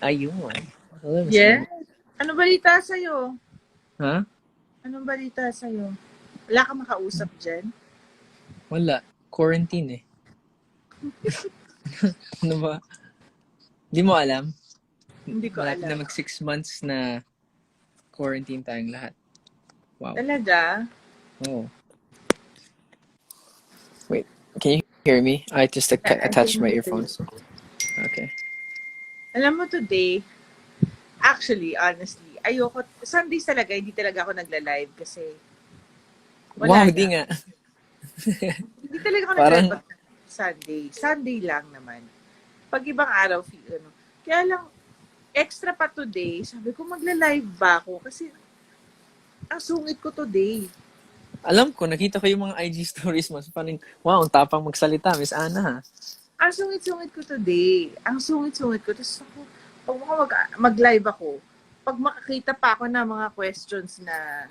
Ayun. Hello, Miss Yes. Anna. Anong balita sa'yo? Ha? Anong balita sa'yo? Wala ka makausap dyan? Wala. Quarantine eh. Ano ba? Di mo alam? Hindi ko Malapit na alam. mag 6 months na quarantine tayong lahat. Wow. Talaga? Oh. Wait, can you hear me? I just I attached can my hear you. earphones. Okay. Alam mo today, actually, honestly, ayoko, Sundays talaga, hindi talaga ako nagla-live kasi Wow, wala di na. nga. Hindi talaga ako nagla-live Parang, pag Sunday. Sunday lang naman. Pag ibang araw, ano. Kaya lang, extra pa today, sabi ko magla-live ba ako? Kasi ang sungit ko today. alam ko, nakita ko yung mga IG stories mo. So parang, wow, ang tapang magsalita, Miss Anna ha. Ang sungit-sungit ko today. Ang sungit-sungit ko. Tapos ako, pag mag-live ako, pag makakita pa ako ng mga questions na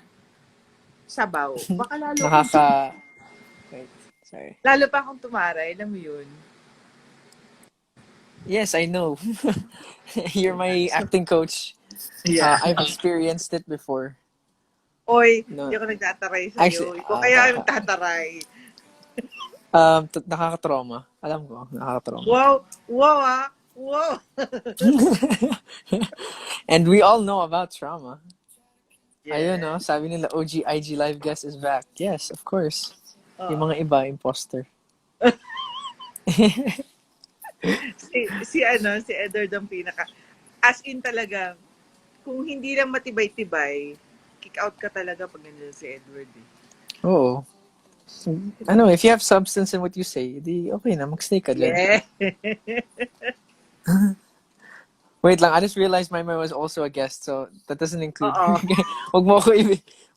sabaw, baka Wait, sorry. lalo pa akong tumaray. Alam mo yun? Yes, I know. You're Diba? my So, acting coach. yeah. I've experienced it before. Oy, hindi No, ako nagtataray actually, sa'yo. Ikaw kaya ang tataray. nakaka-trauma. Alam ko, nakaka-trauma. Wow! Wow ah! Wow! And we all know about trauma. Ayun, Yeah. no? Sabi nila, OG IG Live guest is back. Yes, of course. Yung Oo. mga iba, imposter. Si Edward ang pinaka, as in talaga, kung hindi lang matibay-tibay, kick out ka talaga pag nandiyan si Edward eh. Oo. Ano, if you have substance in what you say, di okay na, magstay ka dyan. Yeah. Wait lang, I just realized my was also a guest, so that doesn't include her. Oo. Wag mo ako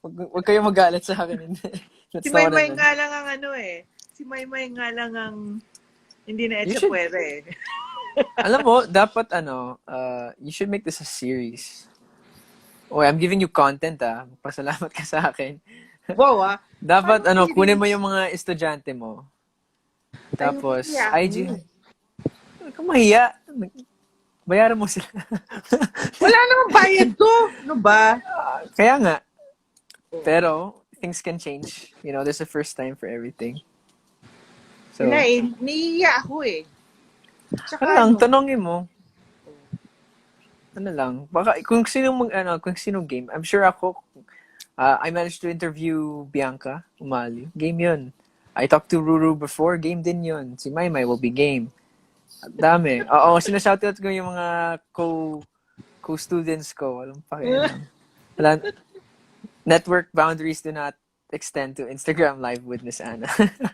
wag kayo magalit sa akin. Si That's not what I Maymay meant. nga lang ang ano eh. Si Maymay nga lang ang hindi na You etsa should, pwede eh. alam mo, dapat you should make this a series. Oh, I'm giving you content Pasalamat ka sa akin. Wow ah. Dapat Paano kunin mo series? yung mga estudyante mo. Ayoko Tapos niya IG, ako. huwag kang mahiya. Bayaran mo sila. Wala namang bayad to. Ano ba? Kaya nga. Pero things can change. You know, there's a first time for everything. Wala So, eh. Naiiya ako eh. ano Tsaka lang, ano. tanongin mo. Ano lang, baka kung sinong game. I'm sure ako, I managed to interview Bianca Umali. Game yun. I talked to Ruru before, game din yun. Si Maymay will be game. Dami. Oo, sinashoutout ko yung mga co-students ko. Walang pakialam. Wala, network boundaries do not extend to Instagram Live with Miss Anna.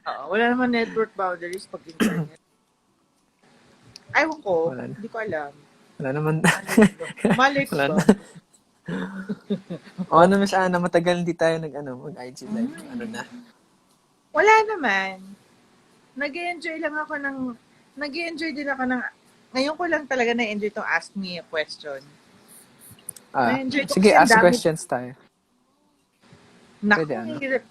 Oo, wala naman network boundaries pag internet. Aywan ko. Wala na. Hindi ko alam. Wala naman. Malay ko Wala ba? na. O ano, Miss Anna, matagal hindi tayo mag-IG Live. Ano na? Wala naman. Nag-enjoy lang ako ng, nag-enjoy din ako ng, ngayon ko lang talaga na-enjoy itong ask me a question. Na-enjoy ko Sige, kasi ang ask dami. questions tayo. Naku, Pwede, ano? hirap.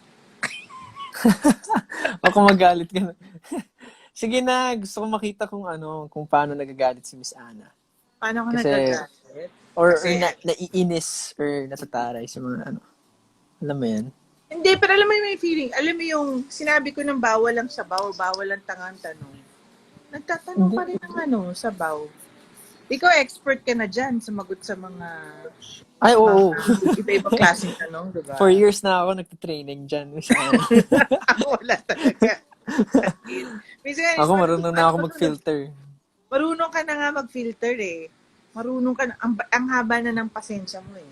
Ako magalit ka na. Sige na, gusto ko makita kung paano nagagalit si Miss Anna. Paano ko Kasi, nagagalit? or Kasi, naiinis or natataray sa mga Alam mo yan? hindi, pero alam mo yung may feeling. Alam mo yung sinabi ko ng bawal ang sabaw, bawal ang tangang tanong. Nagtatanong pa rin ng sabaw. Ikaw, expert ka na dyan, sumagot sa mga Ay, oo. iba-ibang klaseng tanong, di ba? 4 years na ako nagtitraining dyan, Miss Anna. Ako wala talaga. Minsan, Ako marunong na ako mag-filter. Marunong ka na nga mag-filter eh. Marunong ka na, ang haba na ng pasensya mo eh.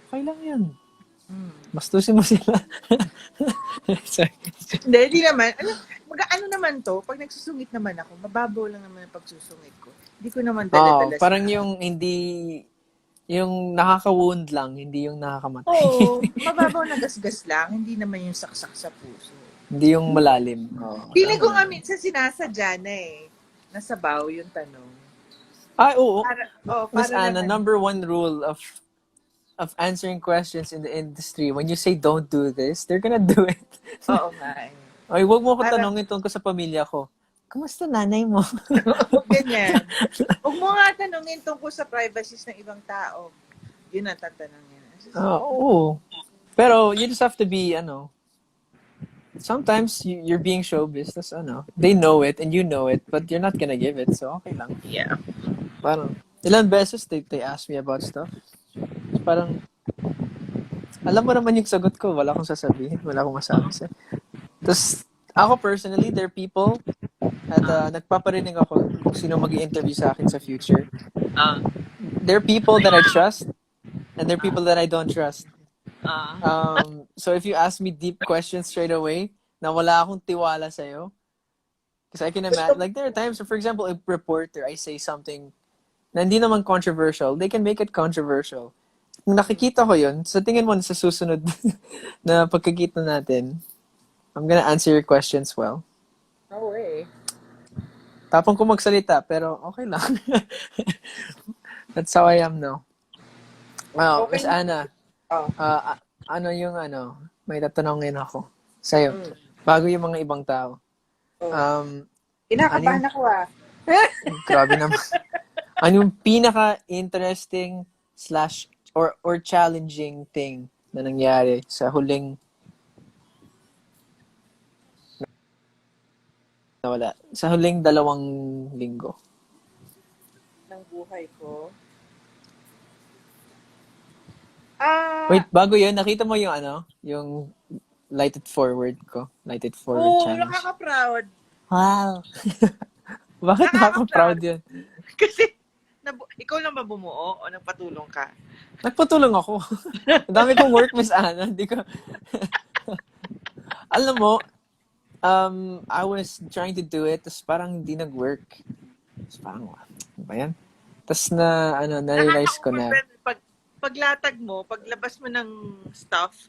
Okay lang yan. Bastusin mo sila. Sorry. Hindi naman. Ano naman to, pag nagsusungit naman ako, mababaw lang naman ang pagsusungit ko. Hindi ko naman dala-dala Parang yung yung nakaka-wound lang, hindi yung nakakamatay. Oo, mababaw na gasgas lang, hindi naman yung saksak sa puso. Hindi yung malalim. Feeling ko nga minsan sinasadya na eh. Nasabaw yung tanong. Ay, oo. Miss Para Anna, number one rule of answering questions in the industry, when you say don't do this, they're gonna do it. Oo nga eh. Ay, wag mo ko tanongin tungkol sa pamilya ko. Kumusta nanay mo? Ganyan. Huwag mo nga tanungin tungkol sa privacies ng ibang tao. Yun ang tatanungin. Oo. Pero you just have to be, sometimes you're being showbiz, tas they know it and you know it, but you're not gonna give it, so okay lang. Yeah. Parang, ilan beses they ask me about stuff. Parang, alam mo naman yung sagot ko, wala akong sasabihin, wala akong masabi sa'yo. Tapos, ako personally, there are people at nagpaparinig ako kung sino mag-i-interview sa akin sa future. Ah. There are people that I trust and there are people that I don't trust. So if you ask me deep questions straight away, na wala akong tiwala sa'yo, because I can imagine, like there are times, for example, a reporter, I say something na hindi naman controversial, they can make it controversial. Kung nakikita ko yun, sa tingin mo sa susunod na pagkikita natin, I'm gonna answer your questions well. No way. Tapang ko magsalita, pero okay lang. That's how I am now. Wow, Okay. Miss Anna, Oh. may tatanungin ako sa'yo. Bago yung mga ibang tao. Kinakabahan ako Grabe naman. Ano yung pinaka-interesting / or challenging thing na nangyari sa huling sa huling 2 linggo? ng buhay ko. Wait, bago yun, nakita mo yung yung lighted forward ko. Lighted forward challenge. Nakaka-proud. Wow. Bakit nakaka-proud yun? Kasi, ikaw lang ba bumuo o nagpatulong ka? Nagpatulong ako. Ang dami kong work, Miss Anna. Hindi ko... Alam mo, I was trying to do it, tapos parang hindi nag-work. Tapos parang, ano ba yan? Tapos na-realize ko na... Paglatag mo, paglabas mo ng stuff,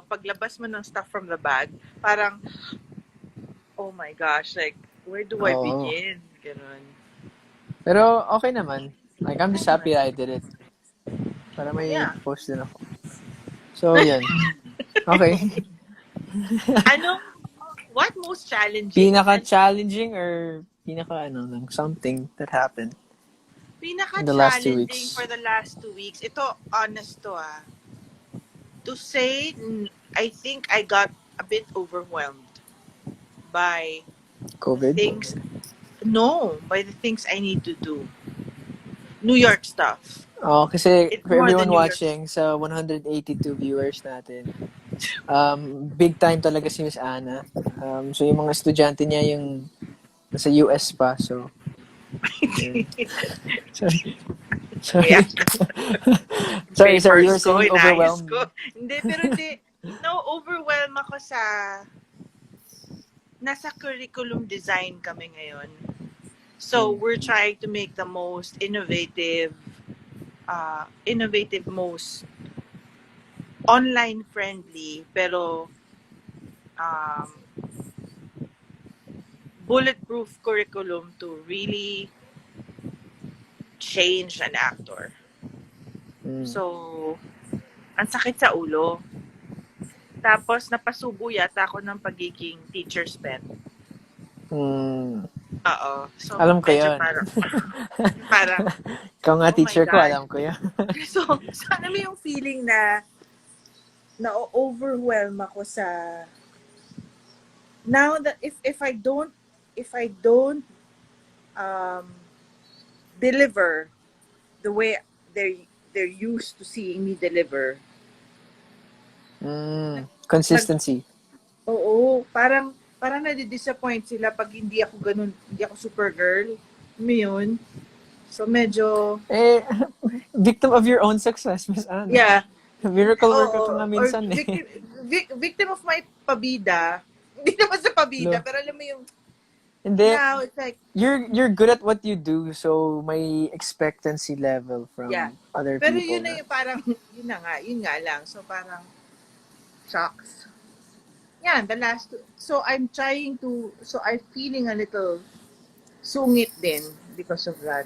paglabas mo ng stuff from the bag, parang, oh my gosh, like, where do I begin? Ganun. Pero okay naman. Like, I'm just happy I did it. Para may post din ako. So, yun. Okay. What most challenging? Pinaka-challenging or something that happened in the last 2 weeks? For the last 2 weeks, ito, honest to to say, I think I got a bit overwhelmed by COVID? by the things I need to do. New York stuff. Kasi for everyone watching, sa 182 viewers natin, big time talaga si Miss Anna. So yung mga estudyante niya yung nasa US pa, so sorry. Yeah. sorry, you were saying overwhelmed. Hindi, pero overwhelm ako nasa curriculum design kami ngayon. So, we're trying to make the most innovative, most online-friendly, pero bulletproof curriculum to really change an actor. So, ang sakit sa ulo. Tapos, napasubo yata ako ng pagiging teacher's pet. Oo. So, alam ko yun. Parang ikaw nga teacher ko, alam ko yun. So, alam mo yung feeling na overwhelm ako sa now that if I don't deliver the way they're used to seeing me deliver. Consistency. Oo, parang nadi-disappoint sila pag hindi ako ganun, hindi ako super girl. Yun. So medyo victim of your own success, Miss Anna. Yeah. Miracle worker ka nga minsan victim of my pabida. Hindi naman sa pabida, pero alam mo yung hindi, now it's like you're good at what you do, so may expectancy level from other pero people. Pero yun na yung parang, yun nga lang. So parang, shocks. Yan, the last two. So I'm feeling a little sungit din because of that.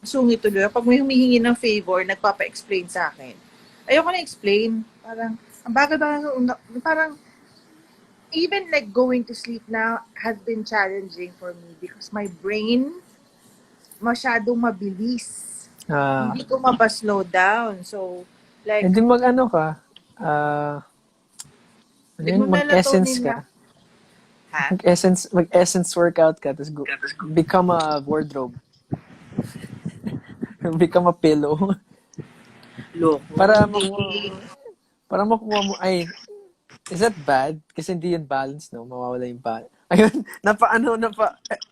Sungit tuloy. Pag may humihingi ng favor, nagpapa-explain sa akin. Ayoko na explain. Parang, ang bagal ba, parang, even like going to sleep now has been challenging for me because my brain masyadong mabilis. Ah, Hindi ko mapa-slow down. So, like, hindi mag-ano ka, ah, ano yun, mag-essence nagme-melatonin ka. na. Ha? Mag-essence workout ka, tapos become a wardrobe. Become a pillow. Loko, Para hindi. makuha, para makuha mo, ay, is that bad? Kasi hindi yun balance, no? Mawawala yung balance. Ayun,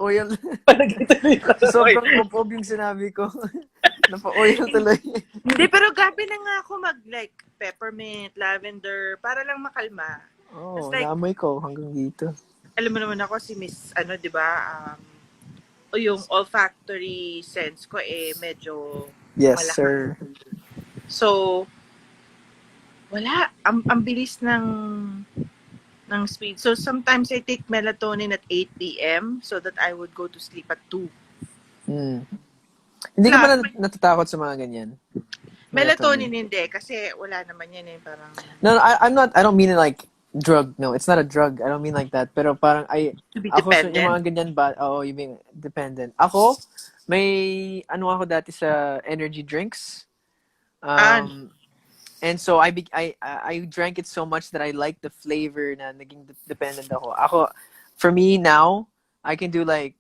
oil. Palagay ko Sa tuloy. sobrang pop yung sinabi ko. Napa-oil tuloy. Hindi, pero gabi na nga ako mag-like peppermint, lavender, para lang makalma. It's Oo, like, naamoy ko hanggang dito. alam mo naman ako si Miss, di ba, o yung olfactory sense ko medyo Yes, malakas. sir. So, wala. Ang bilis ng speed. So, sometimes I take melatonin at 8 p.m. so that I would go to sleep at 2. Hmm. Hindi ka ba Plus, natatakot sa mga ganyan? melatonin hindi kasi wala naman yan parang No, I don't mean it like drug. No, it's not a drug. I don't mean like that. Pero parang, to be ako, so, yung dependent. mga ganyan ba, you being dependent. Ako, may, ako dati sa energy drinks. And And so I drank it so much that I like the flavor na naging dependent ako. For me now, I can do like,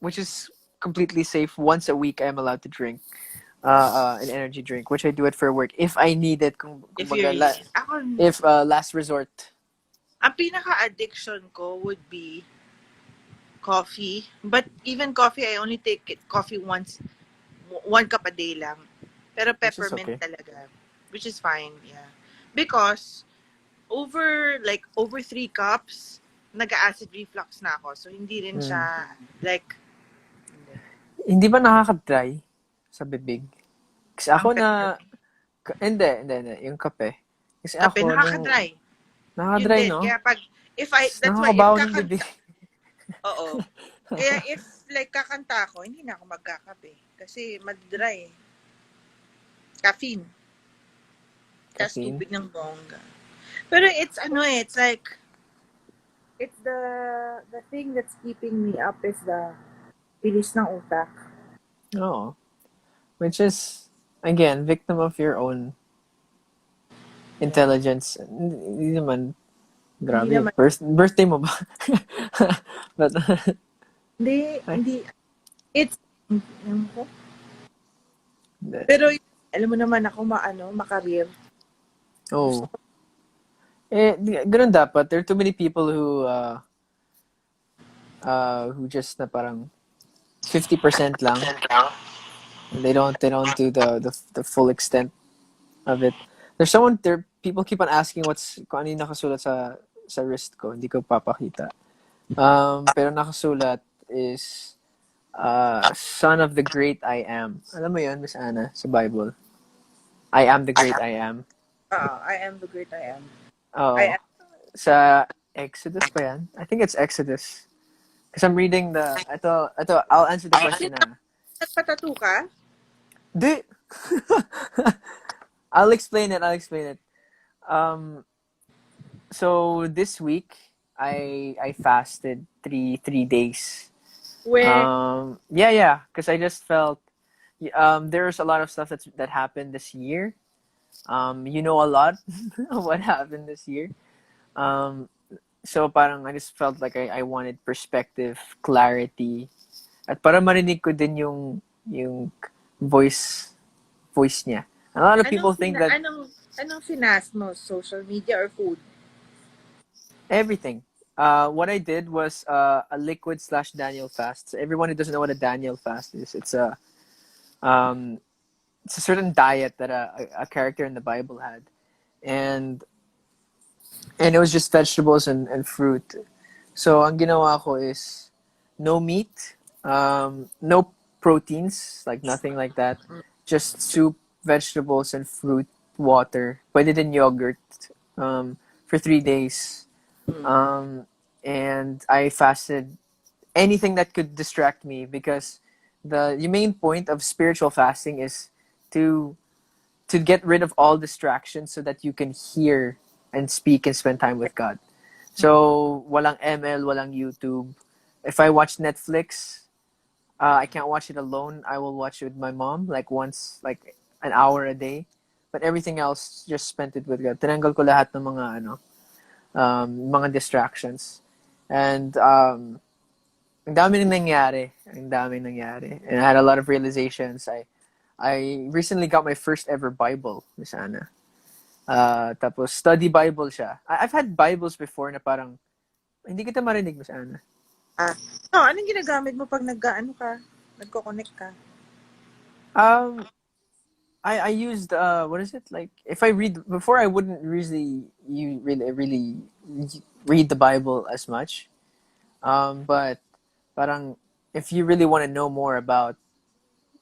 which is completely safe. Once a week, I'm allowed to drink an energy drink, which I do it for work if I need it. if you really, ako, If last resort. ang pinaka-addiction ko would be coffee. But even coffee, I only take coffee once, 1 cup a day lang. Pero Which is peppermint okay. talaga. Which is fine, yeah. Because, over 3 cups, nag-acid reflux na ako. So, hindi rin Mm. siya, like, Hindi ba nakaka-dry sa bibig? Kasi ako ang peppermint. hindi. Yung kape. Kasi Kape, ako, nakaka-dry. Yun nakaka-dry, din. no? Kaya that's why, if Nakakabaho ng bibig. kakanta, oo. Kaya if, like, kakanta ako, hindi na ako magkakape. Kasi, madry. Caffeine. Kaya Caffeine. stupid ng bongga. Pero it's like, it's the thing that's keeping me up is the bilis ng utak. Oo. Which is, again, victim of your own intelligence. Hindi naman, Hindi grabe. naman, Birthday mo ba? But, ay, hindi, it's, ewan ko. hindi. Pero, alam mo naman ako makareer. Oh. Ganun dapat. There are too many people who just na parang 50% lang. They don't do the full extent of it. People keep on asking kung ano yung nakasulat sa wrist ko. Hindi ko papakita. Pero nakasulat is Son of the Great I Am. Alam mo yun, Miss Anna, sa Bible? I am the great I am. I am the great I am. Oo. I am. Sa Exodus pa yan? I think it's Exodus. Because I'm reading I'll answer the question na. Nagpatato ka? Di! I'll explain it. So this week, I fasted three days. Where? Yeah, because I just felt there's a lot of stuff that happened this year. You know a lot of what happened this year. So parang I just felt like I wanted perspective, clarity, at para marinig ko din yung voice niya. A lot of people think that Anong finas mo? Social media or food? everything. What I did was a liquid / Daniel fast. So everyone who doesn't know what a Daniel fast is, um, it's a certain diet that a character in the Bible had, and it was just vegetables and fruit. So ang ginawa ko is no meat, no proteins, like nothing like that. Just soup, vegetables, and fruit, water. Pwede din yogurt. For 3 days. And I fasted anything that could distract me because the main point of spiritual fasting is to get rid of all distractions so that you can hear and speak and spend time with God. So, walang ML, walang YouTube. If I watch Netflix, I can't watch it alone. I will watch it with my mom, like once, like an hour a day. But everything else, just spent it with God. Tinanggal ko lahat ng mga, mga distractions. And, ang dami nang nangyari. Ang dami nangyari. And I had a lot of realizations. I recently got my first ever Bible, Miss Anna. Tapos, study Bible siya. I've had Bibles before na parang, hindi kita marinig, Miss Anna. Ah. Oh, anong ginagamit mo pag nag-ano ka? Nagko-connect ka? Um, I used what is it like if I read before I wouldn't really read the Bible as much. But parang if you really want to know more about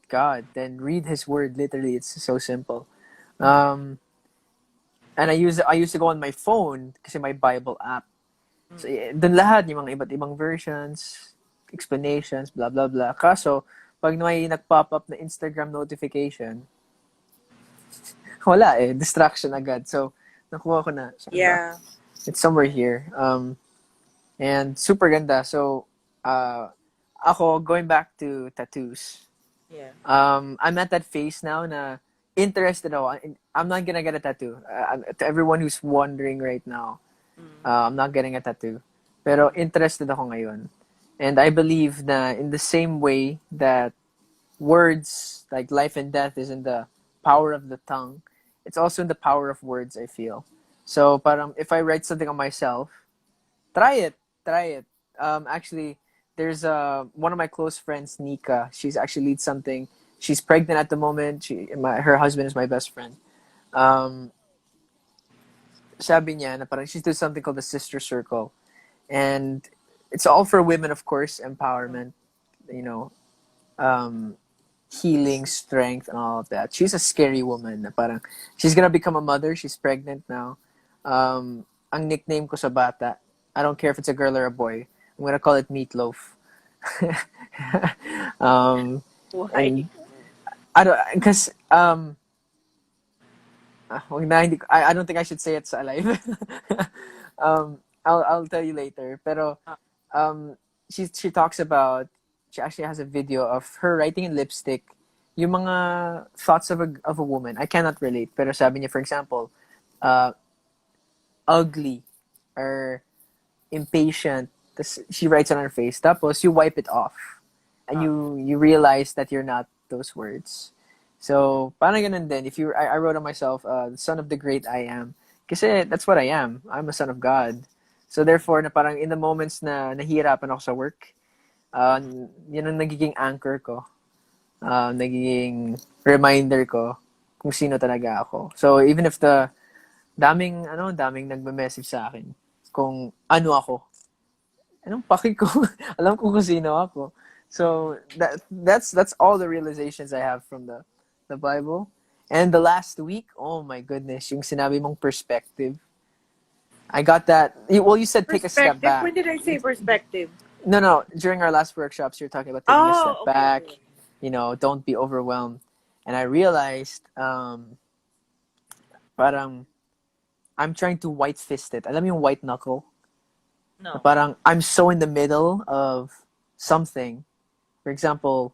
God, then read His Word. Literally, it's so simple. Um, and I used to go on my phone kasi my Bible app. So dun lahat yung mga iba't ibang versions, explanations, blah blah blah. Kaso pag may nag-pop up na Instagram notification, wala eh, distraction agad. So, nakuha ko na. Saan ba? Yeah. It's somewhere here. And super ganda. So, ako, going back to tattoos, Yeah. I'm at that phase now na interested ako. I'm not gonna get a tattoo. To everyone who's wondering right now, I'm not getting a tattoo. Pero interested ako ngayon. And I believe na in the same way that words, like life and death, is in the power of the tongue, it's also in the power of words, I feel. So, parang if I write something on myself, try it, try it. Actually, there's one of my close friends, Nika. She's actually leads something. She's pregnant at the moment. Her husband is my best friend. Um, Sabi niya na parang she's doing something called the Sister Circle, and it's all for women, of course, empowerment. You know, um, healing, strength, and all of that. She's a scary woman. Na parang she's gonna become a mother. She's pregnant now. Ang nickname ko sa bata, I don't care if it's a girl or a boy. I'm gonna call it Meatloaf. Why? And I don't, cause wag na, hindi, I don't think I should say it sa live. I'll tell you later. Pero um, she talks about, she actually has a video of her writing in lipstick yung mga thoughts of a woman. I cannot relate, pero sabi niya, for example, uh, ugly or impatient. She writes on her face. Tapos you wipe it off, and you realize that you're not those words. So parang ganun din. If you, I wrote on myself, the son of the great I am. Kasi that's what I am. I'm a son of God. So therefore, na parang in the moments na nahihirapan ako sa work, yun ang nagiging anchor ko. Nagiging reminder ko kung sino talaga ako. So even if daming nagme-message sa akin kung ano ako. Anong paki ko? Alam ko kung sino ako. So that's all the realizations I have from the Bible. And the last week, oh my goodness, yung sinabi mong perspective. I got that. Well, you said take a step Perspective? back. When did I say perspective? No. During our last workshops, you're talking about taking a step Oh, okay, back. okay. Don't be overwhelmed. And I realized, parang I'm trying to white fist it. Alam mo yung white knuckle? Na No. parang I'm so in the middle of something. For example,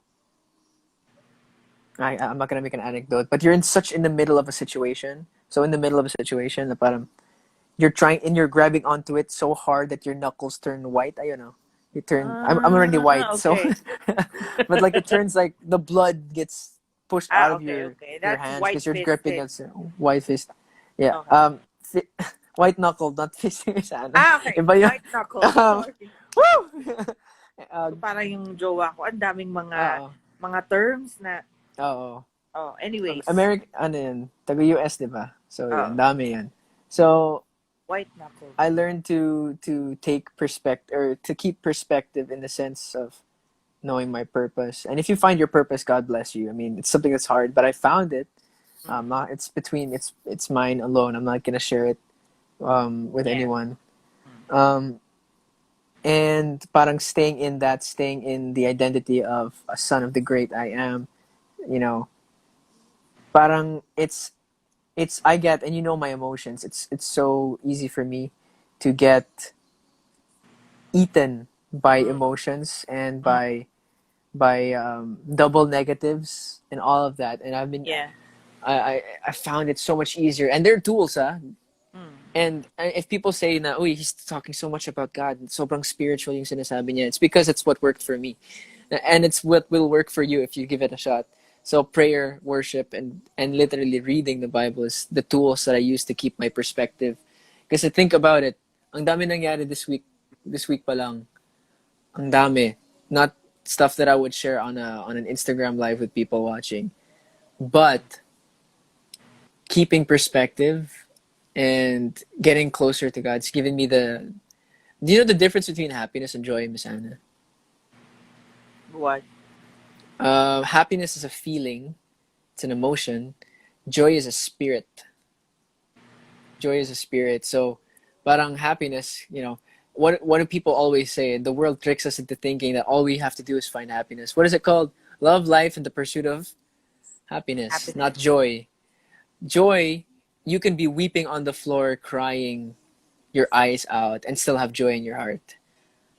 I'm not gonna make an anecdote, but you're in the middle of a situation. So in the middle of a situation, na parang you're grabbing onto it so hard that your knuckles turn white. I don't know. I'm already white, so Okay. but like it turns like the blood gets pushed out of Okay, your okay. your That's hands white because you're gripping fisted. it. White fist. Yeah. Okay. White knuckle, not fisting sana. Okay. Iba yun. White knuckle. Um, Sorry. woo! So, parang yung jowa ko, ang daming Oo. mga terms na, Oo. anyways. American, ano yun? Taga-US, di ba? So, Oo. yun. Dami yan. So, White knuckle. I learned to take perspective, or to keep perspective in the sense of knowing my purpose. And if you find your purpose, God bless you. I mean, it's something that's hard, but I found it. It's mine alone. I'm not gonna share it with Yeah. anyone. And parang staying in the identity of a son of the great I am, you know, parang it's I get, and my emotions. It's so easy for me to get eaten by Mm. emotions and Mm. by double negatives and all of that. And Yeah. I found it so much easier. And they're tools, ah. Mm. And if people say na, uy, he's talking so much about God, sobrang spiritual yung sinasabi niya, it's because it's what worked for me. And it's what will work for you if you give it a shot. So prayer, worship, and literally reading the Bible is the tools that I use to keep my perspective. Because think about it, ang dami nangyari this week pa lang, ang dami. Not stuff that I would share on an Instagram live with people watching, but keeping perspective and getting closer to God. It's given me the. Do you know the difference between happiness and joy, Miss Anna? What? Happiness is a feeling, it's an emotion. Joy is a spirit. Joy is a spirit. So, parang happiness, what do people always say? The world tricks us into thinking that all we have to do is find happiness. What is it called? Love, life, and the pursuit of happiness, not Happiness. joy. Joy, you can be weeping on the floor, crying your eyes out, and still have joy in your heart.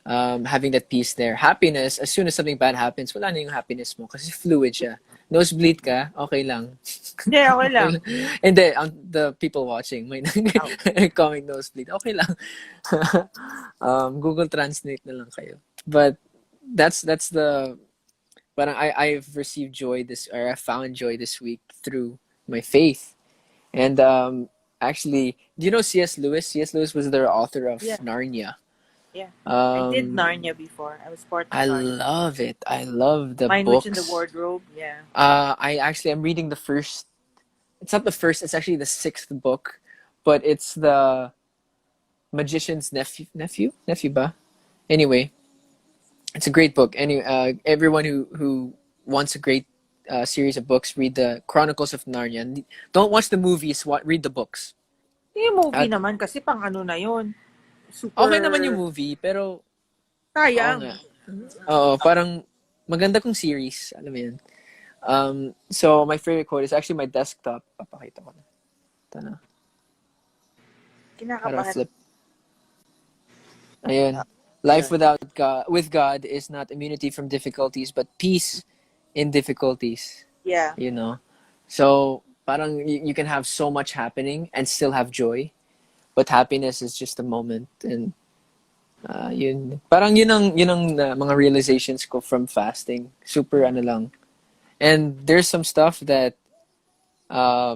Having that peace there. Happiness, as soon as something bad happens, wala na yung happiness mo kasi fluid siya. Nosebleed ka, okay lang. Hindi, okay Okay lang. lang. And then, the people watching, may Oh. coming nosebleed, okay lang. Google Translate na lang kayo. But that's the parang I've received joy this or I found joy this week through my faith. And actually, do you know C.S. Lewis? C.S. Lewis was the author of Yeah. Narnia. Yeah. I did Um, Narnia before. I was part of I Narnia. love it. I love the Mine Witch in the books. Wardrobe. Yeah. I'm reading the first. It's not the first. It's actually the sixth book, but it's the magician's nephew ba? Anyway, it's a great book. Everyone who wants a great series of books, read the Chronicles of Narnia. Don't watch the movies. Read the books. Yung movie At naman, kasi pang ano na yun. okay naman yung Super movie, pero oo sayang. nga. Oo, parang maganda kong series. Alam mo yun. So my favorite quote is actually my desktop. Papakita ko na. Ito na. Para Kinakabahan. flip. Ayun. Life Ayun. with God is not immunity from difficulties, but peace in difficulties. Yeah. You know? So, parang you can have so much happening and still have joy. But happiness is just a moment. And yun. Parang yun ang mga realizations ko from fasting. Super ano lang. And there's some stuff that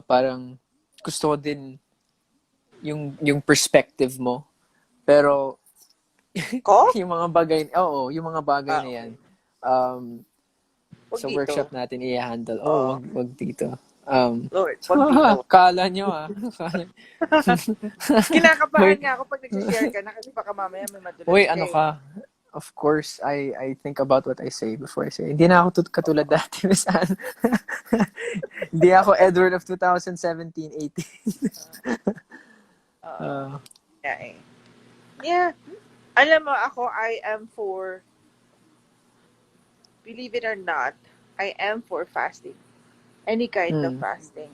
parang gusto ko din yung perspective mo. Pero Ko? yung mga bagay, oo, yung mga bagay Ah, na yan, okay. um, Wag sa dito. workshop natin i-handle. Oh, Oo. wag dito. Um, Lord, wag dito. kala nyo Kala. Kinakabahan Wait, nga ako pag nag-share ka na kasi baka mamaya may madulas wait, ka ano eh. ka? Of course, I think about what I say before I say. Hindi na ako katulad dati, Miss Anne. Hindi ako Edward of 2017-18. Oo. Uh, Yeah eh. Yeah. Alam mo, ako, I am for, believe it or not, I am for fasting. Any kind of mm, fasting.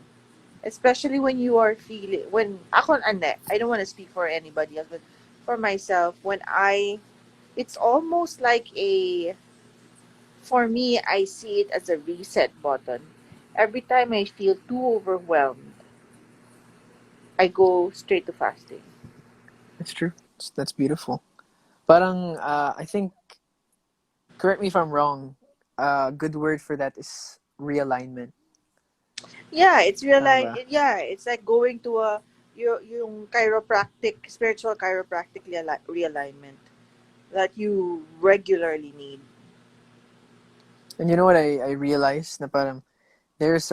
Especially when you are feeling, when, ako, I don't want to speak for anybody else, but for myself, it's almost like for me, I see it as a reset button. Every time I feel too overwhelmed, I go straight to fasting. that's true. That's beautiful. Parang, I think, correct me if I'm wrong, a good word for that is realignment. Yeah, it's Tama ba? yeah, it's like going to yung chiropractic, spiritual chiropractic realignment that you regularly need. And you know what I realized na parang there's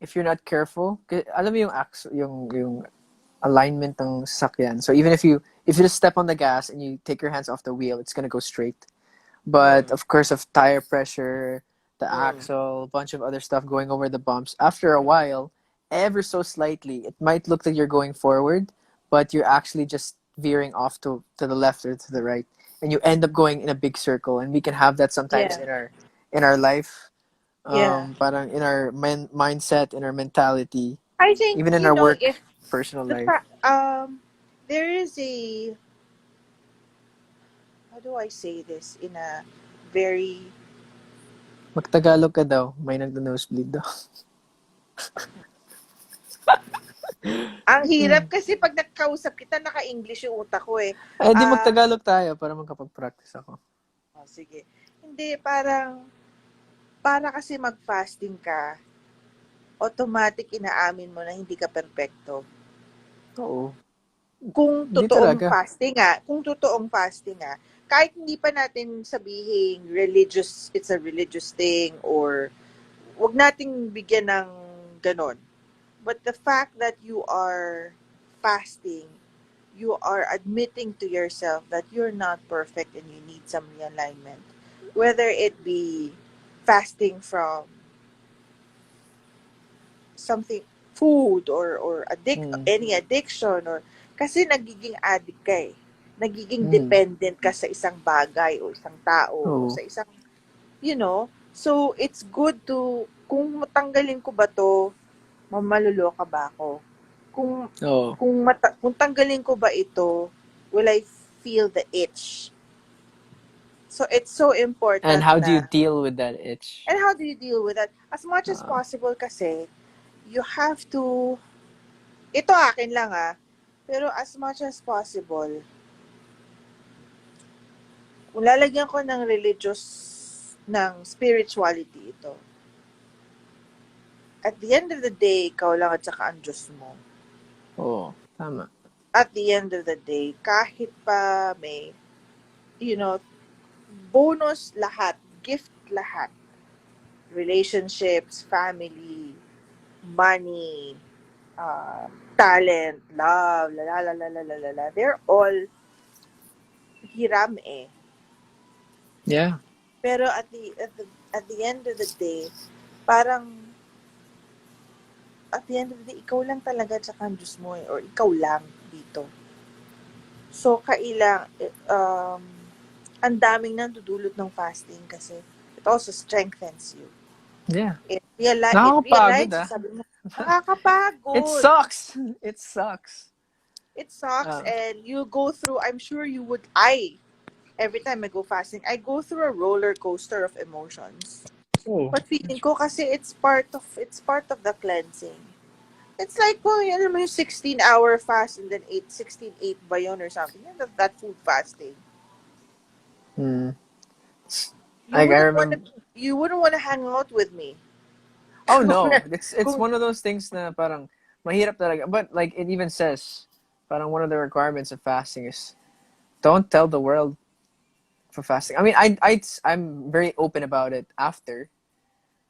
if you're not careful, alam mo yung yung alignment ng sasakyan. So even if you just step on the gas and you take your hands off the wheel, it's gonna go straight. But Mm, of course, of tire pressure, the mm, axle, a bunch of other stuff going over the bumps. After a while, ever so slightly, it might look like you're going forward, but you're actually just veering off to the left or to the right, and you end up going in a big circle. And we can have that sometimes yeah, in our life, yeah. parang in our mindset, in our mentality, I think even in our work, if personal the life. there is a how do I say this in a very, Magtagalog ka daw. May nagda-nosebleed daw. ang hirap kasi pag nagkausap kita, naka-English yung utak ko eh. Ay, di Ah, magtagalog tayo para makapag-practice ako. sige. Hindi, para kasi mag-fasting ka, automatic inaamin mo na hindi ka perpekto. Oo. Kung Hindi totoong talaga. fasting nga, kahit hindi pa natin sabihin it's a religious thing or wag nating bigyan ng ganon. But the fact that you are fasting, you are admitting to yourself that you're not perfect and you need some realignment. Whether it be fasting from something, food or Mm. any addiction or kasi nagiging addict ka eh. Nagiging Mm. dependent ka sa isang bagay o isang tao o Oo. sa isang, so it's good to, kung matanggalin ko ba to, mamaluluka ba ako? Kung Oo. kung tanggalin ko ba ito, will I feel the itch? So it's so And important how do you na, deal with that itch? and how do you deal with that? As much as Ah, possible kasi, you have to, ito akin lang pero as much as possible, kung lalagyan ko ng ng spirituality ito, at the end of the day, ikaw lang at saka ang Diyos mo. oo. Tama. At the end of the day, kahit pa may, you know, bonus lahat, gift lahat, relationships, family, money, talent, love, la la la la la la la, la. They're all hiram eh. Yeah. Pero at the end of the day, parang at the end of the day, ikaw lang talaga at saka ang Diyos mo eh, or ikaw lang dito. So, ang daming nang dudulot ng fasting kasi it also strengthens you. Yeah. It Nakakapagod realigns, ah. sabi mo, It nakakapagod. sucks. It sucks. It sucks Ah. and you go through, I'm sure every time I go fasting, I go through a roller coaster of emotions. Oh. But feeling ko kasi it's part of the cleansing. It's like, alam mo yung 16-hour fast and then 16-8 ba yun or something. That food fasting. Hmm. You Like I wouldn't want to, remember. you wouldn't want to hang out with me. Oh kung, no, it's kung, one of those things na parang mahirap talaga. But like it even says, parang one of the requirements of fasting is don't tell the world for fasting. I mean, I'm very open about it after,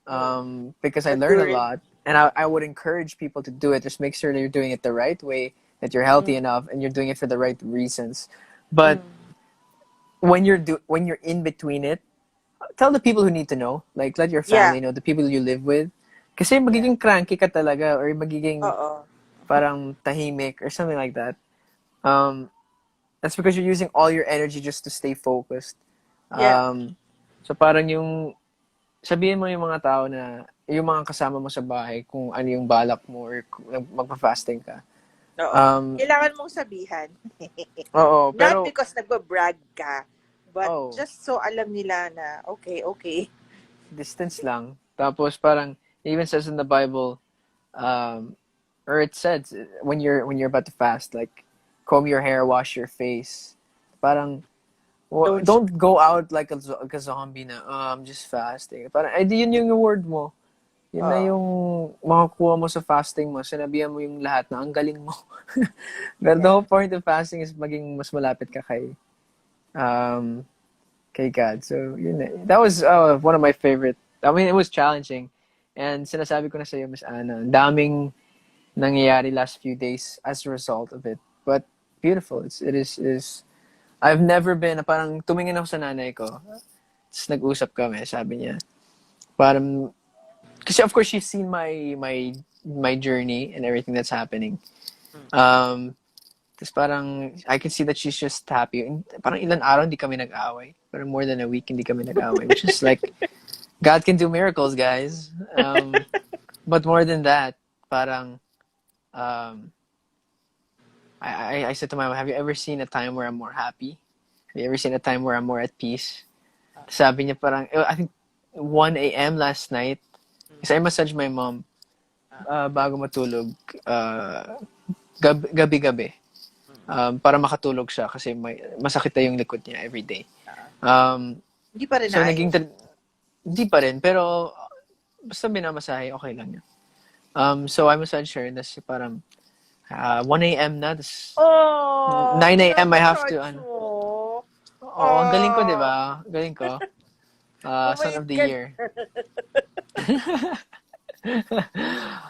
mm, because I but learned a during, lot, and I would encourage people to do it. Just make sure that you're doing it the right way, that you're healthy mm, enough, and you're doing it for the right reasons. But mm, when you're in between it, tell the people who need to know. Like let your yeah, family know, the people you live with. Kasi yeah, magiging cranky ka talaga or magiging oo, parang tahimik or something like that. Um, that's because you're using all your energy just to stay focused. yeah, So parang yung sabihin mo yung mga tao na yung mga kasama mo sa bahay kung ano yung balak mo or kung magpa-fasting ka. oo. Um, Kailangan mong sabihan. oo, Not pero because nagbabrag ka, but oh, just so alam nila na, okay, okay. distance lang. Tapos parang it even says in the Bible, um, or it says when you're about to fast, like comb your hair, wash your face. Parang Don't, don't go out like a zombie na, I'm just fasting. Parang, eh, di yun yung word mo. Yun na oo, yung makakuha mo sa fasting mo. Sinabihan mo yung lahat na ang galing mo. But the yeah. whole point of fasting is maging mas malapit ka um, kay God. So, yun na. That was one of my favorite. I mean, it was challenging. And sinasabi ko na sa iyo, Miss Anna, ang daming nangyayari last few days as a result of it. But beautiful. It is. I've never been, parang tumingin ako sa nanay ko. Tapos nag-usap kami, sabi niya. Parang, kasi of course she's seen my journey and everything that's happening. Um, Tapos parang, I can see that she's just happy. Parang ilan araw hindi kami nag-away. Parang more than a week hindi kami nag-away. Which is like, God can do miracles, guys. But more than that, parang, um, I said to my mom, have you ever seen a time where I'm more happy? Have you ever seen a time where I'm more at peace? Sabi niya parang, I think 1 a.m. last night. Kasi I massage my mom bago matulog. Gabi-gabi. Para makatulog siya kasi masakit na yung likod niya every day. Hindi pa rin So, naging... naayos. Hindi pa rin, pero basta minamasahe, okay lang yun. So, I massage her, and that's parang 1 a.m. na, tas Oh, 9 a.m. I have to, pinapasage ano. mo. Oo, ang galing ko, di Oh, ba? Galing ko. Son bumait of the ka. year.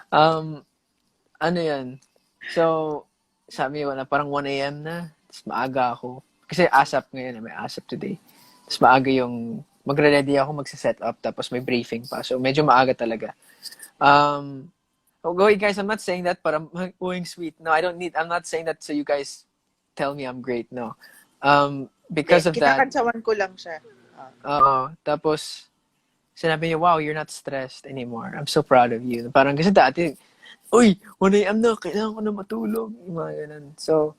um, ano yan? So, sabi niya, wala, parang 1 a.m. na. Tapos maaga ako. Kasi ASAP ngayon, may ASAP today. Tapos maaga yung, magre-ready ako, magsa-set up, tapos may briefing pa. So, medyo maaga talaga. Go guys, I'm not saying that, but I'm going sweet. No, I'm not saying that so you guys tell me I'm great. No. Because of that, Kinakantsawan ko lang siya. tapos, sinabi niya, wow, you're not stressed anymore. I'm so proud of you. Parang kasi dati, uy, 1 a.m. na, kailangan ko na matulog. Yung mga ganun. So,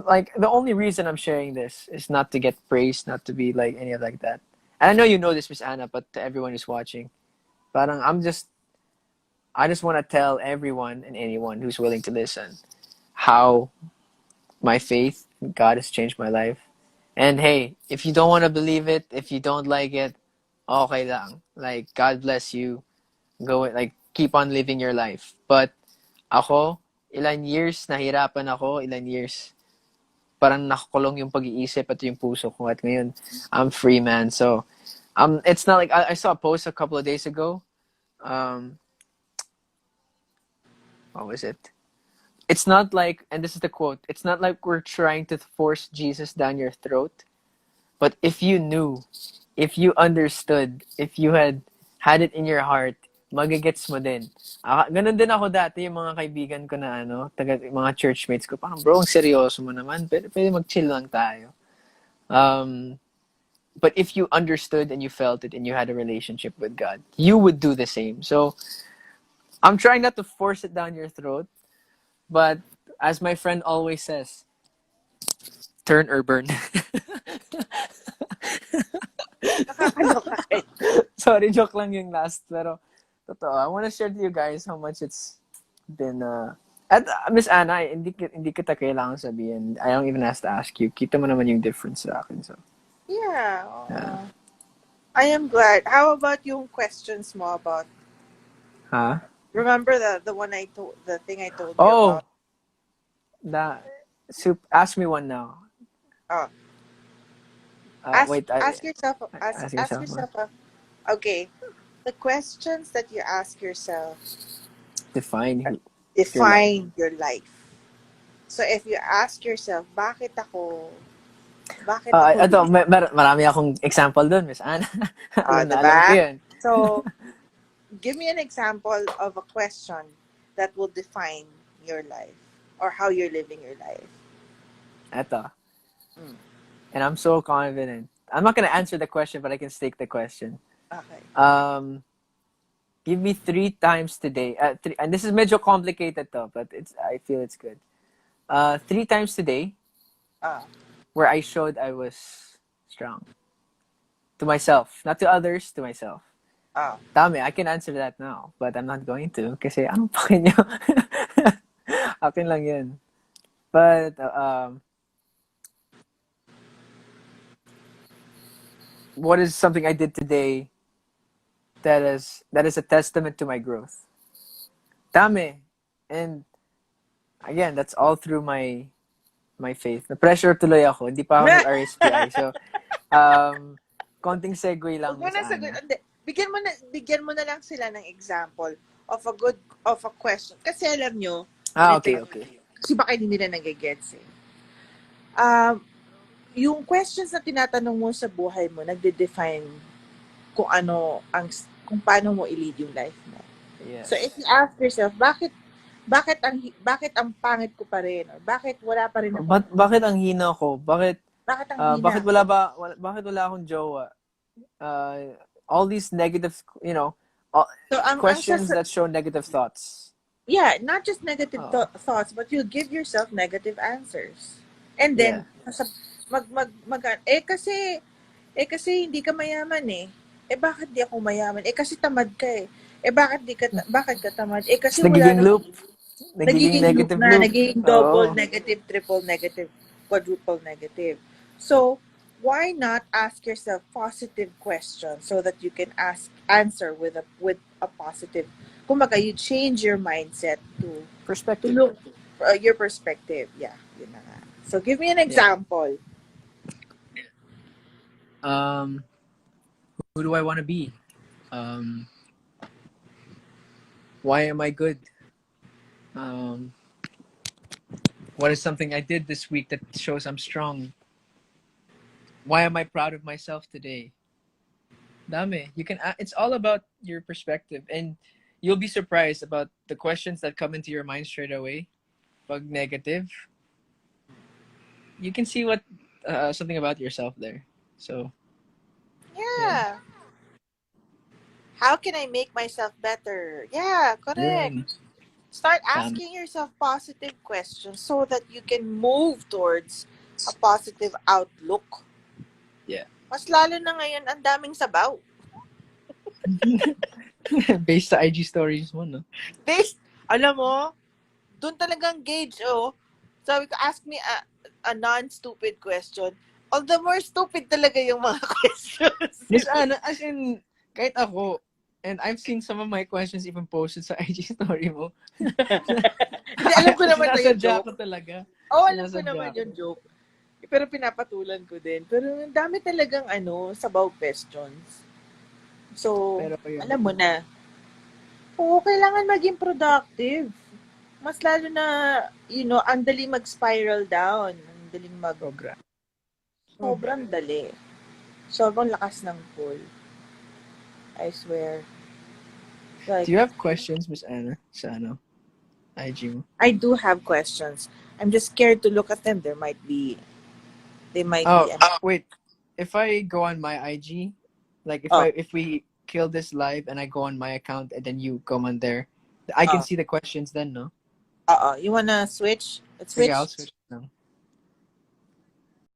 like, the only reason I'm sharing this is not to get praised, not to be like any of like that. And I know you know this, Miss Anna, but to everyone who's watching, parang I just want to tell everyone and anyone who's willing to listen how my faith in God has changed my life. And hey, if you don't want to believe it, if you don't like it, okay lang. Like, God bless you. Go, like, keep on living your life. But ako, ilan years nahirapan ako, ilan years parang nakakulong yung pag-iisip at yung puso ko. At ngayon, I'm free, man. So, it's not like, I saw a post a couple of days ago. What was it? It's not like, and this is the quote, it's not like we're trying to force Jesus down your throat. But if you knew, if you understood, if you had it in your heart, magigets mo din. Ganun din ako dati, yung mga kaibigan ko na mga churchmates ko, parang bro, ang seryoso mo naman, pwede mag-chill lang tayo. But if you understood and you felt it and you had a relationship with God, you would do the same. So, I'm trying not to force it down your throat, but as my friend always says, turn or burn. Nakakaloka kayo. Sorry, joke lang yung last. Pero, totoo. I want to share to you guys how much it's been, at Miss Anna, hindi kita kailangan sabihin. I don't even have to ask you. Kita mo naman yung difference sa akin. So, Yeah. yeah. I am glad. How about yung questions mo about, Huh? remember the one the thing I told you Oh, about? ask me one now. Oh, Wait, ask yourself, ask ask yourself more. yourself, okay, the questions that you ask yourself Define your life. define your life. So if you ask yourself, bakit ako Ito, marami akong example doon, Miss Anna. alam ko diba? yun. So, give me an example of a question that will define your life or how you're living your life. Ito. And I'm so confident. I'm not gonna answer the question, but I can state the question. Okay. Give me 3 times today. And this is medyo complicated though, but I feel it's good. 3 times today where I showed I was strong. To myself. Not to others, to myself. Dami, I can answer that now, but I'm not going to kasi anong pakin nyo? Akin lang yun. But, what is something I did today that is a testament to my growth? Dami. And, again, that's all through my faith. Na-pressure tuloy ako. Hindi pa ako nag-RSPI. So, konting segue lang, Miss Anna. Bigyan mo na lang sila ng example of a question. Kasi alam nyo, Okay. kasi baka hindi nila nagigets eh. Yung questions na tinatanong mo sa buhay mo, nagde-define kung paano mo i-lead yung life mo. Yes. So if you ask yourself, bakit ang pangit ko pa rin? Or bakit wala pa rin ako? Bakit ang hina ko? Bakit ang hina? Bakit wala akong jowa? All these negative, questions that show negative thoughts. Yeah, not just negative thoughts, but you give yourself negative answers. And then, kasi hindi ka mayaman eh. Bakit di ako mayaman? Kasi tamad ka eh. Bakit ka tamad? Kasi Tapos wala nagiging nang loop. Nagiging nagiging loop negative na, loop. nagiging double Oo. negative, triple negative, quadruple negative. So, why not ask yourself positive questions so that you can answer with a positive. Kumbaga, you change your mindset to Perspective. look your perspective. Yeah, yun na nga. So, give me an Yeah. example. Um, who do I want to be? Um, why am I good? Um, what is something I did this week that shows I'm strong? Why am I proud of myself today? Dami. It's all about your perspective, and you'll be surprised about the questions that come into your mind straight away. Pag negative, you can see what something about yourself there. So, yeah. Yeah. How can I make myself better? Yeah, correct. Yun. Start Tama. asking yourself positive questions so that you can move towards a positive outlook. Yeah. Mas lalo na ngayon, ang daming sabaw. Based sa IG stories mo, no? Based, alam mo, doon talagang gauge, oh. Sabi ko, ask me a non-stupid question. All the more stupid talaga yung mga questions. Miss Anna, as in, kahit ako, and I've seen some of my questions even posted sa IG story mo. Hindi, alam ko naman na yung Sinasadya joke. ko talaga. Alam ko naman yung joke. Pero pinapatulan ko din. Pero ang dami talagang sabaw questions. So, Pero yun, alam mo na, oo, kailangan maging productive. Mas lalo na, ang dali mag-spiral down. Ang daling sobra. sobrang dali. Sobrang lakas ng pull. I swear. Like, Do you have questions, Miss Anna, sa IG mo? I do have questions. I'm just scared to look at them. They might be, Oh, wait. If I go on my IG, like if we kill this live and I go on my account and then you come on there, I can see the questions then, no? You wanna switch? Let's Sige, I'll switch. switch.